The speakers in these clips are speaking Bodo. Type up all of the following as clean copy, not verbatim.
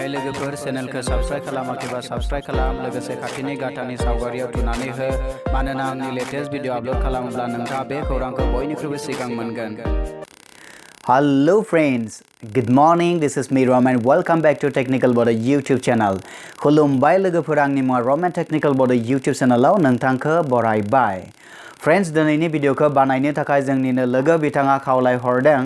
हाय लोगोफोर चेनेलखौ साबस्क्राइब खालामाखैबा साबस्क्राइब खालाम लोगोसे खाथिनि गाथानि सावगारियाव थुनानै हो मानोना आंनि लेटेस्ट भिडिअ आपलोड खालामोब्ला नोंथाङा बे खौरांखौ बयनिख्रुइबो सिगां मोनगोन। Hello friends, good morning. This is me Ramen. Welcome back to Technical Bodo YouTube channel. खुलुमबाय लोगोफोर आंनि मुङा Ramen Technical Bodo YouTube channel आव नोंथांखौ बरायबाय। Friends, दिनैनि भिडिअखौ बानायनो थाखाय जोंनिनो लोगो बिथाङा खावलाय हरदों।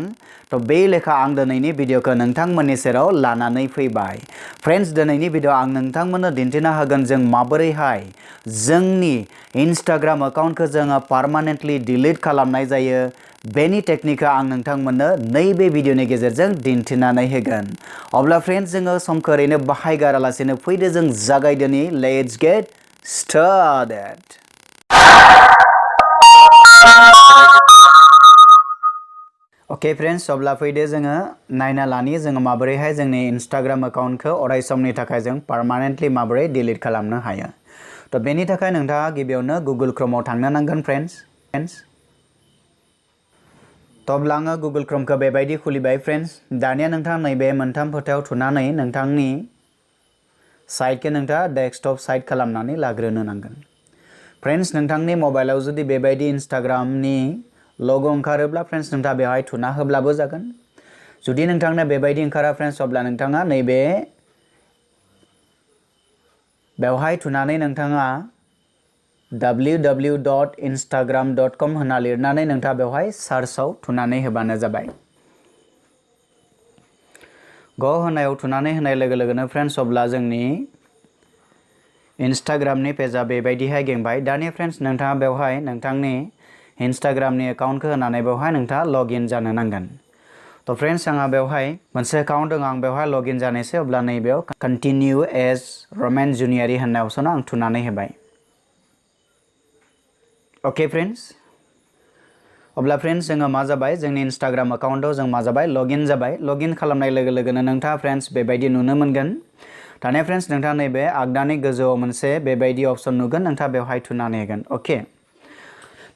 तो बे लेखा आं दिनैनि भिडिअखौ नोंथांमोननि सेराव लानानै फैबाय। Friends, दिनैनि भिडिअ आं नोंथांमोननो दिन्थिना होगोन जों माबोरैहाय जोंनि Instagram अकाउन्टखौ जोङो परमानेंटली डिलीट खालामनाय जायो। बेनि टेक्निकखौ आं नोंथांमोननो नैबे भिडिअनि गेजेरजों दिन्थिनानै होगोन। अब्ला फ्रेन्ड्स जोङो समखौ ओरैनो बाहायगारालासिनो फैदो जों जागायदोनि। Let's get started. Okay friends, अब्ला फैदो जोङो नायना लानि जोङो माबोरैहाय जोंनि Instagram अकाउन्टखौ अराय समनि थाखाय जों परमानेंटली माबोरै डिलीट खालामनो हायो। तो बेनि थाखाय नोंथाङा गिबियावनो गुगल क्रोमआव थांनो नांगोन फ्रेन्ड्स। तो अब्ला आङो गुगल क्रोमखौ बेबायदि खुलिबाय फ्रेन्ड्स। दानिया नोंथाङा नैबे मोनथाम फोथायाव थुनानै नोंथांनि साइटखौ नोंथाङा डेस्कटप साइट खालामनानै लाग्रोनो नांगोन। फ्रेन्ड्स, नोंथांनि मबाइलाव जुदि बेबायदि Instagramनि लग' ओंखारोब्ला फ्रेन्ड्स नोंथाङा बेवहाय थुना होब्लाबो जागोन। जुदि नोंथांनो बेबायदि ओंखारा फ्रेन्ड्स अब्ला नोंथाङा नैबे बेवहाय थुनानै नोंथाङा www.instagram.com होनना लिरनानै नोंथाङा बेवहाय सार्चआव थुनानै होबानो जाबाय। ग होनायाव थुनानै होनाय लोगो लोगोनो फ्रेन्ड्स अब्ला जोंनि Instagramनि पेजआ बेबायदिहाय गेंबाय। दानिया फ्रेन्ड्स नोंथाङा बेवहाय नोंथांनि Instagramनि एकाउन्टखौ होनानै बेवहाय नोंथाङा लगइन जानो नांगोन। तो फ्रेन्ड्स आंहा बेवहाय मोनसे एकाउन्ट दं, आं बेवहाय लगइन जानोसै। अब्ला नैबेयाव कन्टिन्यू एज रमेन जुनियारि होननाय अपसनाव आं थुनानै होबाय। ओके फ्रेन्ड्स, अब्ला फ्रेन्ड्स जोङो मा जाबाय जोंनि Instagram अकाउन्टआव जों मा जाबाय लगइन जाबाय। लगइन खालामनाय लोगो लोगोनो नोंथाङा फ्रेन्ड्स बेबायदि नुनो मोनगोन। दानिया फ्रेन्ड्स नोंथाङा नैबे आगदानि गोजौआव मोनसे बेबायदि अपसन नुगोन, नोंथाङा बेवहाय थुनानै होगोन। ओके,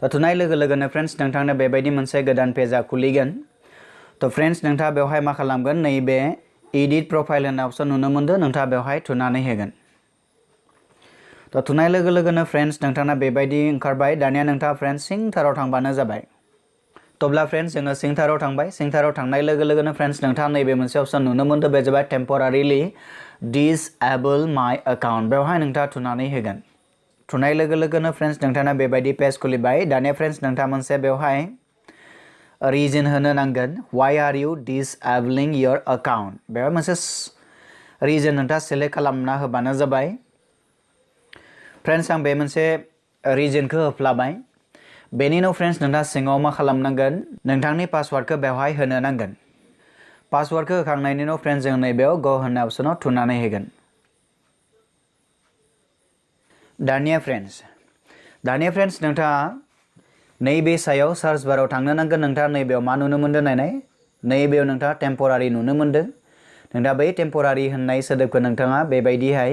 तो थुनाय लोगो लोगोनो फ्रेन्ड्स नोंथांनो बेबायदि मोनसे गोदान पेजआ खुलिगोन। तो फ्रेन्ड्स नोंथाङा बेवहाय मा खालामगोन, नैबे एडिट प्रफाइल होननाय अपसन नुनो मोनदों, नोंथाङा बेवहाय थुनानै होगोन। तो थुनाय लोगो लोगोनो फ्रेन्ड्स नोंथाङा बेबायदि ओंखारबाय। दानिया नोंथाङा फ्रेन्ड्स सिंथाराव थांबानो जाबाय। तोब्ला फ्रेन्ड्स जोङो सिंथाराव थांबाय। सिंथाराव थांनाय लोगो लोगोनो फ्रेन्ड्स नोंथाङा नैबे मोनसे अपसन नुनो मोनदों, बे जाबाय टेम्परारिलि डिसेबल माय अकाउन्ट। बेवहाय नोंथाङा थुनानै होगोन। थुनाय लोगो लोगोनो फ्रेन्ड्स नोंथाङा बेबायदि पेज खुलिबाय। दानिया फ्रेन्ड्स नोंथाङा मोनसे बेवहाय रिजन होनो नांगोन, why are you disabling your account. बेवहाय मोनसे रिजन नोंथाङा सेलेक्ट खालामना होबानो जाबाय। फ्रेन्ड्स आं बे मोनसे रिजनखौ होफ्लाबाय। बेनि उनाव फ्रेन्ड्स नोंथाङा सिङाव मा खालामनांगोन, नोंथांनि पासवार्डखौ बेवहाय होनो नांगोन। पासवार्डखौ होखांनायनि उनाव फ्रेन्ड्स जों नैबेयाव ग होननाय अपसनाव थुनानै होगोन। दानिया फ्रेन्ड्स नोंथाङा नैबे सायाव सार्च बाराव थांनो नांगोन। नोंथाङा नैबेयाव मा नुनो मोनदों नायनाय, नैबेयाव नोंथाङा टेम्परारि नुनो मोनदों। नोंथाङा बै टेम्परारि होननाय सोदोबखौ नोंथाङा बेबायदिहाय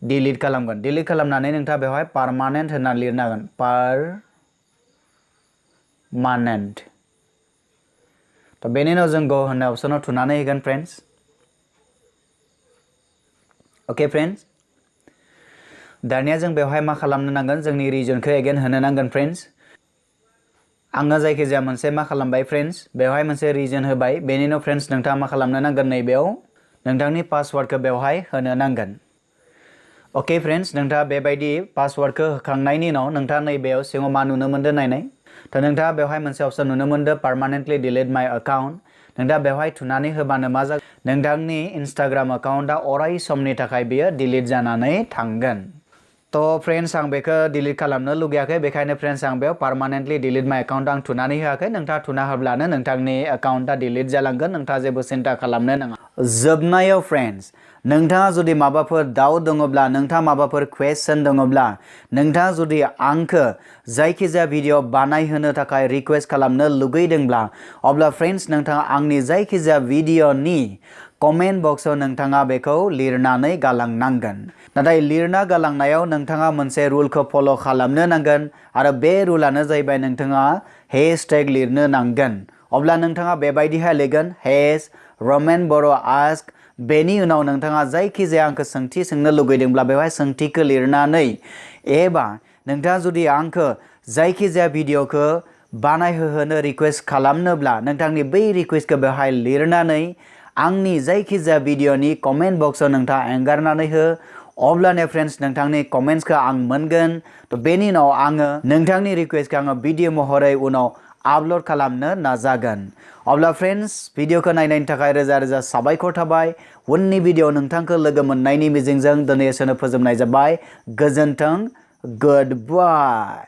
डिलीट खालामगोन। डिलीट खालामनानै नोंथाङा बेवहाय पारमानेंट होनना लिरनांगोन, पारमानेंट। तो बेनि उनाव जों ग होननाय अपसनाव थुनानै होगोन फ्रेन्ड्स। ओके फ्रेन्ड्स, दानिया जों बेवहाय मा खालामनो नांगोन, जोंनि रिजनखौ एगेन होनो नांगोन फ्रेन्ड्स। आङो जायखिजाया मोनसे मा खालामबाय फ्रेन्ड्स, बेवहाय मोनसे रिजन होबाय। बेनि उनाव फ्रेन्ड्स नोंथाङा मा खालामनो नांगोन, नैबेयाव नोंथांनि पासवार्डखौ बेवहाय होनो नांगोन। ओके फ्रेन्ड्स, नोंथाङा बेबायदि पासवार्डखौ होखांनायनि उनाव नोंथाङा नैबेयाव सिङाव मा नुनो मोनदों नायनाय, तो नोंथाङा बेवहाय मोनसे अपसन नुनो मोनदों, पारमानेंटली डिलीट माय अकाउन्ट। नोंथाङा बेवहाय थुनानै होबानो मा जागोन, नोंथांनि Instagram अकाउन्टआ अराय समनि थाखाय बियो डिलीट जानानै थांगोन। तो फ्रेन्ड्स आं बेखौ डिलीट खालामनो लुगैयाखै, बेखायनो फ्रेन्ड्स आं बेयाव पारमानेंटली डिलीट माय अकाउन्ट आं थुनानै होआखै। नोंथाङा थुना होब्लानो नोंथांनि अकाउन्टआ डिलीट जालांगोन, नोंथाङा जेबो सिन्था खालामनो नाङा। जोबनायाव फ्रेन्ड्स नोंथाङा जुदि माबाफोर डाउट दङब्ला, नोंथाङा माबाफोर क्वेश्चन दङब्ला, नोंथाङा जुदि आंखौ जायखिजाया भिडिअ बानायहोनो थाखाय रिक्वेस्ट खालामनो लुगैदोंब्ला, अब्ला फ्रेन्ड्स नोंथाङा आंनि जायखिजाया भिडिअनि कमेन्ट बक्सआव नोंथाङा बेखौ लिरनानै गालांनांगोन। नाथाय लिरना गालांनायाव नोंथाङा मोनसे रुलखौ फल' खालामनो नांगोन, आरो बे रुलानो जाहैबाय नोंथाङा हेशटेग लिरनो नांगोन। अब्ला नोंथाङा बेबायदिहाय लिरगोन, Ramen Baro ask बेनि उनाव नोंथाङा जायखिजाया आंखौ सोंथि सोंनो लुगैदोंब्ला बेवहाय सोंथिखौ लिरनानै एबा नोंथाङा जुदि आंखौ जायखिजाया भिडिअखौ बानायहोनो रिक्वेस्ट खालामनोब्ला नोंथांनि बै रिक्वेस्टखौ बेवहाय लिरनानै आंनि जायखिजाया भिडिअनि कमेन्ट बक्सआव नोंथाङा एंगारनानै हो अब्लानो फ्रेन्ड्स नोंथांनि कमेन्ट्सखौ आं मोनगोन बेनि उनाव आङो नोंथांनि रिक्वेस्टखौ आङो भिडिअ महरै उनाव आपल'ड खालामनो नाजागोन अब्ला फ्रेन्ड्स भिडिअखौ नायनायनि थाखाय रोजा रोजा साबायखर थाबाय उननि भिडिअ नोंथांखौ लोगो मोननायनि मिजिंजों दिनै एसेनो फोजोबनाय जाबाय गोजोन्थों गुड बाय